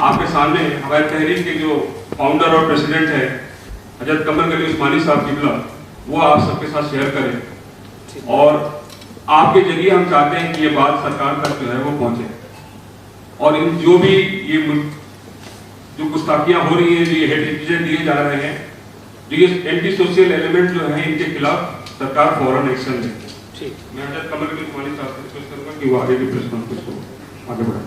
आपके सामने हमारे तहरीक के जो फाउंडर और प्रेसिडेंट है हजरत कमर गली उस्मानी साहब किबला, वो आप सबके साथ शेयर करें और आपके जरिए हम चाहते हैं कि ये बात सरकार तक जो है वो पहुंचे और इन जो भी ये जो गुस्ताखियां हो रही हैं, जो ये हेट दिए जा रहे हैं, जो ये एंटी सोशल एलिमेंट जो है, इनके खिलाफ सरकार फौरन एक्शन ले। मैं हजरत कमर गली उस्मानी साहब से रिक्वेस्ट करूंगा कि वो आगे की प्रेस कॉन्फ्रेंस को आगे बढ़ाएं।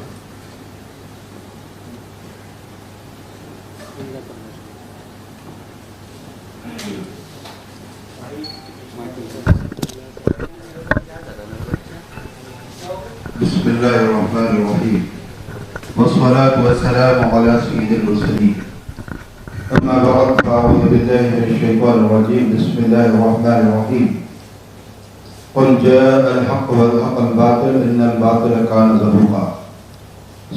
बिस्मिल्लाहिर्रहमानिर्रहीम वस्सलातु वस्सलामु अला सय्यिदिल मुरसलीन अम्मा बअद फ़अऊज़ु बिल्लाहि मिनश शैतानिर रजीम बिस्मिल्लाहिर्रहमानिर्रहीम क़ुल जाअल हक़्क़ु वल ज़हक़ल बातिल इन्नल बातिला काना ज़हूक़ा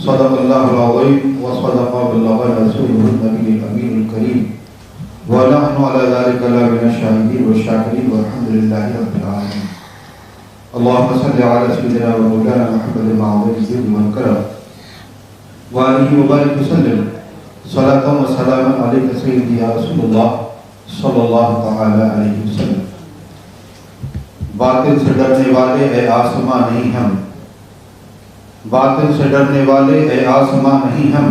सदक़ल्लाहुल अज़ीम व सदक़ बल्लग़ रसूलुहुन नबिyyुल अमीनुल करीम व नहनु अला ज़ालिका लमिनश शाहिदीन व शाकिरीन वल्हम्दुलिल्लाहि रब्बिल आलमीन। अल्लाहुम्मा सल्लि अला सय्यिदिना व मौलाना मुहम्मदिन मअज़ूम ज़िद व करम व आलिहि व बारिक वसल्लम सलातन व सलामन अलैका सय्यिदी या रसूलल्लाह सल्लल्लाहु तआला अलैहि वसल्लम। बातिल से डरने वाले ए आसमां नहीं हम, बातिल से डरने वाले ए आसमां नहीं हम,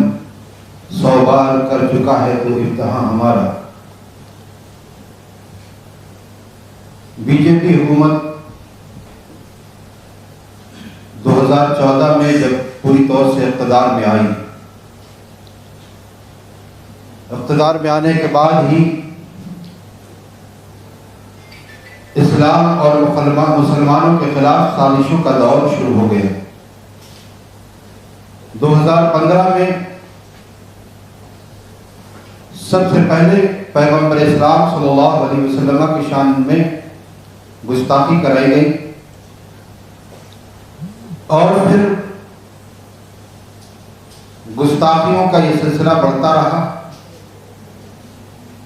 100 बार कर चुका है तो इम्तिहान हमारा। बीजेपी हुकूमत 2014 में जब पूरी तौर से इक़्तिदार में आई, इक़्तिदार में आने के बाद ही इस्लाम और मुसलमानों के खिलाफ साजिशों का दौर शुरू हो गया। 2015 में सबसे पहले पैगंबर इस्लाम सल्लल्लाहु अलैहि वसल्लम की शान में गुस्ताखी कराई गई और फिर गुस्ताखियों का ये सिलसिला बढ़ता रहा।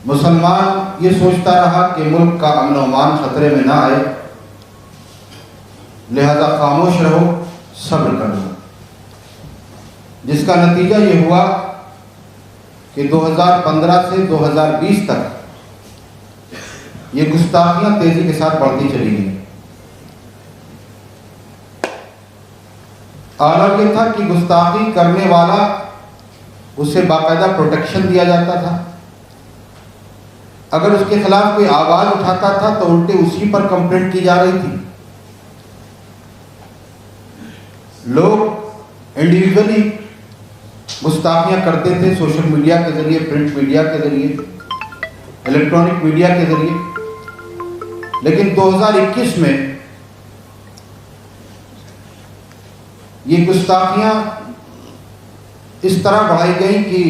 मुसलमान ये सोचता रहा कि मुल्क का अमन अमान खतरे में ना आए, लिहाजा खामोश रहो, सब्र कर लो। जिसका नतीजा ये हुआ कि 2015 से 2020 तक ये गुस्ताखियां तेजी के साथ बढ़ती चली गई। आलम ये था कि गुस्ताखी करने वाला, उसे बाकायदा प्रोटेक्शन दिया जाता था। अगर उसके खिलाफ कोई आवाज उठाता था तो उल्टे उसी पर कंप्लेंट की जा रही थी। लोग इंडिविजुअली गुस्ताखियां करते थे, सोशल मीडिया के जरिए, प्रिंट मीडिया के जरिए, इलेक्ट्रॉनिक मीडिया के जरिए। लेकिन 2021 में ये गुस्ताखियां इस तरह बढ़ाई गई कि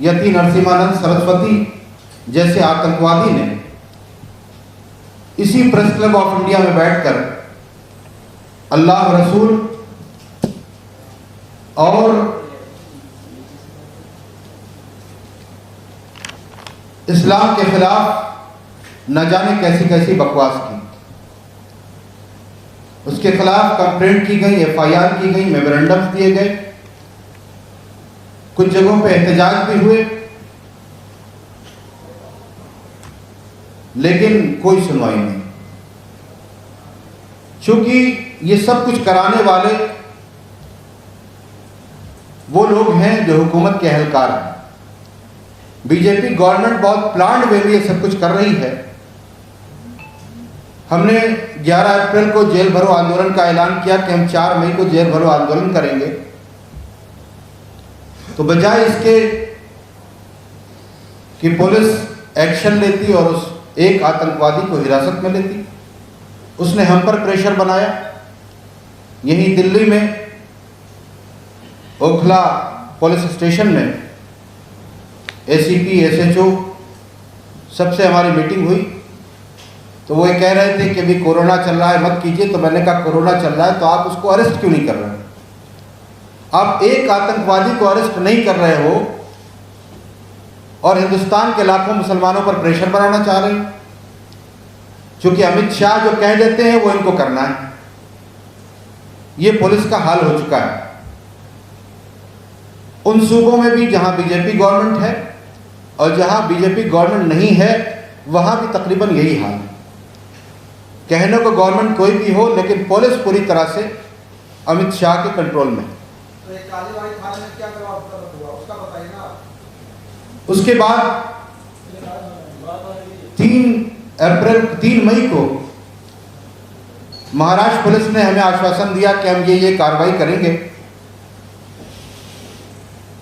यति नरसिम्हानंद सरस्वती जैसे आतंकवादी ने इसी प्रेस क्लब ऑफ इंडिया में बैठकर अल्लाह रसूल और इस्लाम के खिलाफ न जाने कैसी कैसी बकवास की। उसके खिलाफ कंप्लेंट की गई, FIR की गई, मेमोरेंडम्स दिए गए, कुछ जगहों पे एहतजाज भी हुए, लेकिन कोई सुनवाई नहीं। क्योंकि ये सब कुछ कराने वाले वो लोग हैं जो हुकूमत के अहलकार हैं। बीजेपी गवर्नमेंट बहुत प्लान्ड वे में ये सब कुछ कर रही है। हमने 11 अप्रैल को जेल भरो आंदोलन का ऐलान किया कि हम 4 मई को जेल भरो आंदोलन करेंगे। तो बजाय इसके कि पुलिस एक्शन लेती और उस एक आतंकवादी को हिरासत में लेती, उसने हम पर प्रेशर बनाया। यहीं दिल्ली में ओखला पुलिस स्टेशन में ACP SHO सबसे हमारी मीटिंग हुई तो वो ये कह रहे थे कि अभी कोरोना चल रहा है, मत कीजिए। तो मैंने कहा कोरोना चल रहा है तो आप उसको अरेस्ट क्यों नहीं कर रहे? आप एक आतंकवादी को अरेस्ट नहीं कर रहे हो और हिंदुस्तान के लाखों मुसलमानों पर प्रेशर बनाना चाह रहे हैं। क्योंकि अमित शाह जो कह देते हैं वो इनको करना है। ये पुलिस का हाल हो चुका है। उन सूबों में भी जहां बीजेपी गवर्नमेंट है और जहां बीजेपी गवर्नमेंट नहीं है वहां भी तकरीबन यही हाल है। कहने को गवर्नमेंट कोई भी हो, लेकिन पुलिस पूरी तरह से अमित शाह के कंट्रोल में है। तो एक कालीबाड़ी थाने में क्या जवाब हुआ उसका बताइए ना। उसके बाद 3 मई को महाराष्ट्र पुलिस ने हमें आश्वासन दिया कि हम ये कार्रवाई करेंगे।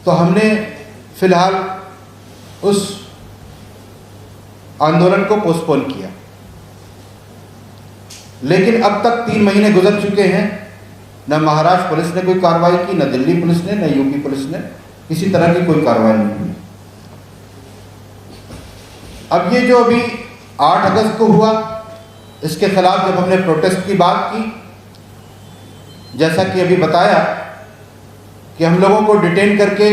तो हमने फिलहाल उस आंदोलन को पोस्टपोन किया, लेकिन अब तक 3 महीने गुजर चुके हैं, न महाराष्ट्र पुलिस ने कोई कार्रवाई की, न दिल्ली पुलिस ने, न यूपी पुलिस ने, किसी तरह की कोई कार्रवाई नहीं हुई। अब ये जो अभी 8 अगस्त को हुआ, इसके खिलाफ जब हमने प्रोटेस्ट की बात की, जैसा कि अभी बताया कि हम लोगों को डिटेन करके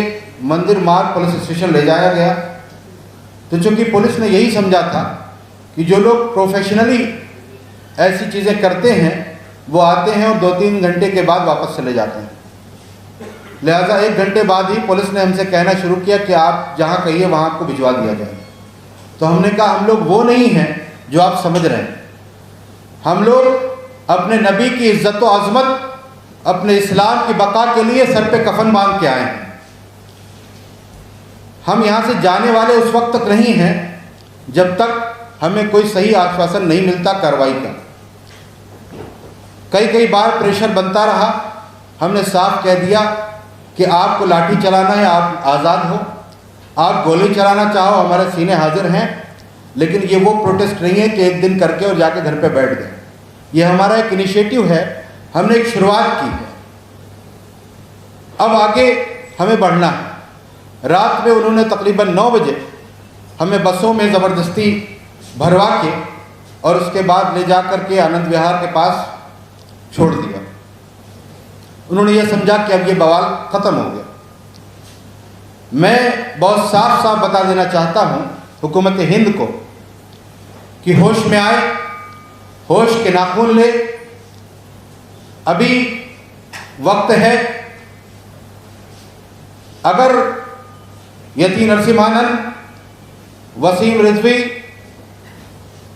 मंदिर मार्ग पुलिस स्टेशन ले जाया गया, तो चूंकि पुलिस ने यही समझा था कि जो लोग प्रोफेशनली ऐसी चीज़ें करते हैं वो आते हैं और 2-3 घंटे के बाद वापस चले जाते हैं, लिहाजा 1 घंटे बाद ही पुलिस ने हमसे कहना शुरू किया कि आप जहाँ कहिए वहाँ आपको भिजवा दिया जाए। तो हमने कहा हम लोग वो नहीं हैं जो आप समझ रहे हैं। हम लोग अपने नबी की इज्जत व अजमत, अपने इस्लाम की बका के लिए सर पे कफन बांध के आए हैं। हम यहाँ से जाने वाले उस वक्त तक नहीं हैं जब तक हमें कोई सही आश्वासन नहीं मिलता कार्रवाई का। कई बार प्रेशर बनता रहा, हमने साफ कह दिया कि आपको लाठी चलाना है आप आज़ाद हो, आप गोली चलाना चाहो हमारे सीने हाजिर हैं, लेकिन ये वो प्रोटेस्ट नहीं है कि एक दिन करके और जाके घर पे बैठ गए। ये हमारा एक इनिशिएटिव है, हमने एक शुरुआत की है, अब आगे हमें बढ़ना है। रात में उन्होंने तकरीबन 9 बजे हमें बसों में ज़बरदस्ती भरवा के और उसके बाद ले जा कर के आनंद विहार के पास छोड़ दिया। उन्होंने ये समझा कि अब ये बवाल ख़त्म हो गया। मैं बहुत साफ बता देना चाहता हूँ हुकूमत हिंद को कि होश में आए, होश के नाखून ले, अभी वक्त है। अगर यती नरसिम्हानंद, वसीम रिजवी,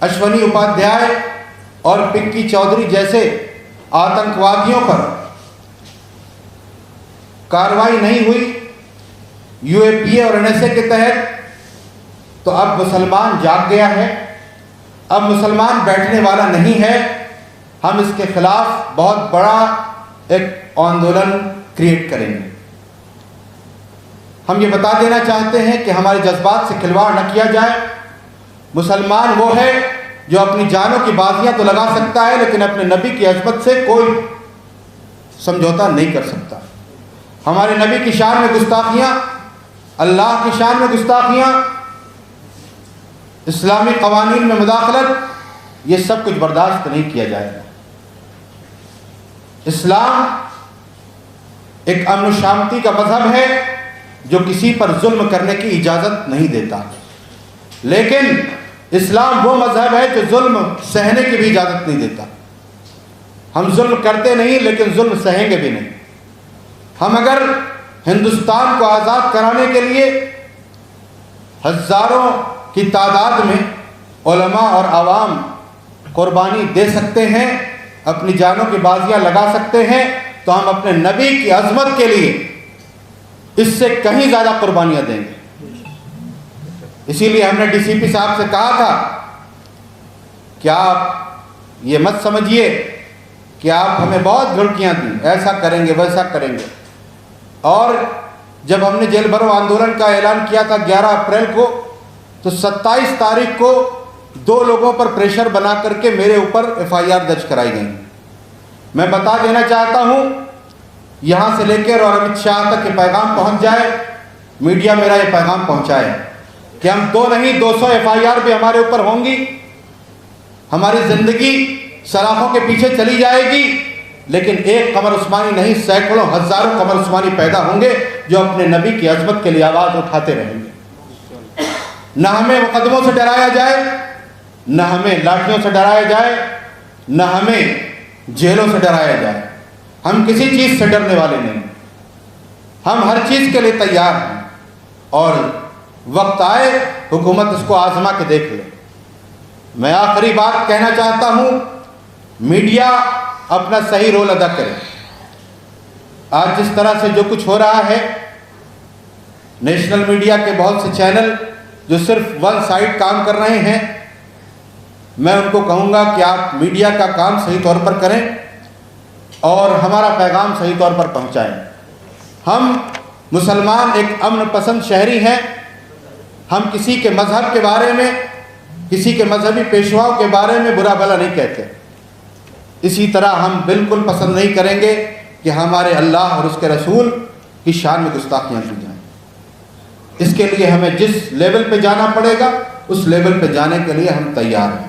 अश्वनी उपाध्याय और पिंकी चौधरी जैसे आतंकवादियों पर कार्रवाई नहीं हुई यूएपीए और एनएसए के तहत, तो अब मुसलमान जाग गया है, अब मुसलमान बैठने वाला नहीं है। हम इसके खिलाफ बहुत बड़ा एक आंदोलन क्रिएट करेंगे। हम ये बता देना चाहते हैं कि हमारे जज्बात से खिलवाड़ न किया जाए। मुसलमान वो है जो अपनी जानों की बाजियां तो लगा सकता है, लेकिन अपने नबी की अज़मत से कोई समझौता नहीं कर सकता। हमारे नबी की शान में गुस्ताखियाँ, अल्लाह की शान में गुस्ताखियाँ, इस्लामी कवानीन में मुदाखलत, ये सब कुछ बर्दाश्त नहीं किया जाएगा। इस्लाम एक अमन शांति का मजहब है जो किसी पर जुल्म करने की इजाज़त नहीं देता, लेकिन इस्लाम वो मजहब है जो जुल्म सहने की भी इजाज़त नहीं देता। हम जुल्म करते नहीं, लेकिन जुल्म सहेंगे भी नहीं। हम अगर हिंदुस्तान को आज़ाद कराने के लिए हज़ारों की तादाद में उलमा और आवाम कुर्बानी दे सकते हैं, अपनी जानों की बाजियां लगा सकते हैं, तो हम अपने नबी की अज़मत के लिए इससे कहीं ज़्यादा कुर्बानियां देंगे। इसीलिए हमने डीसीपी साहब से कहा था कि आप ये मत समझिए कि आप हमें बहुत धमकियां दी, ऐसा करेंगे वैसा करेंगे। और जब हमने जेल भरो आंदोलन का ऐलान किया था 11 अप्रैल को, तो 27 तारीख को 2 लोगों पर प्रेशर बना करके मेरे ऊपर एफआईआर दर्ज कराई गई। मैं बता देना चाहता हूँ, यहाँ से लेकर और अमित शाह तक ये पैगाम पहुँच जाए, मीडिया मेरा ये पैगाम पहुँचाए कि हम 2 नहीं 200 एफआईआर भी हमारे ऊपर होंगी। हमारी ज़िंदगी सलाखों के पीछे चली जाएगी, लेकिन एक कमर उस्मानी नहीं, सैकड़ों हज़ारों कमर उस्मानी पैदा होंगे जो अपने नबी की अज़मत के लिए आवाज़ उठाते रहेंगे। न हमें मुकदमों से डराया जाए, न हमें लाठियों से डराया जाए, न हमें जेलों से डराया जाए। हम किसी चीज़ से डरने वाले नहीं। हम हर चीज़ के लिए तैयार हैं और वक्त आए हुकूमत इसको आजमा के देख ले। मैं आखिरी बात कहना चाहता हूँ, मीडिया अपना सही रोल अदा करे। आज जिस तरह से जो कुछ हो रहा है, नेशनल मीडिया के बहुत से चैनल जो सिर्फ वन साइड काम कर रहे हैं, मैं उनको कहूँगा कि आप मीडिया का काम सही तौर पर करें और हमारा पैगाम सही तौर पर पहुँचाएं। हम मुसलमान एक अमन पसंद शहरी हैं। हम किसी के मज़हब के बारे में, किसी के मजहबी पेशवाओं के बारे में बुरा भला नहीं कहते। इसी तरह हम बिल्कुल पसंद नहीं करेंगे कि हमारे अल्लाह और उसके रसूल की शान में गुस्ताखियाँ की जाएँ। इसके लिए हमें जिस लेवल पे जाना पड़ेगा उस लेवल पे जाने के लिए हम तैयार हैं।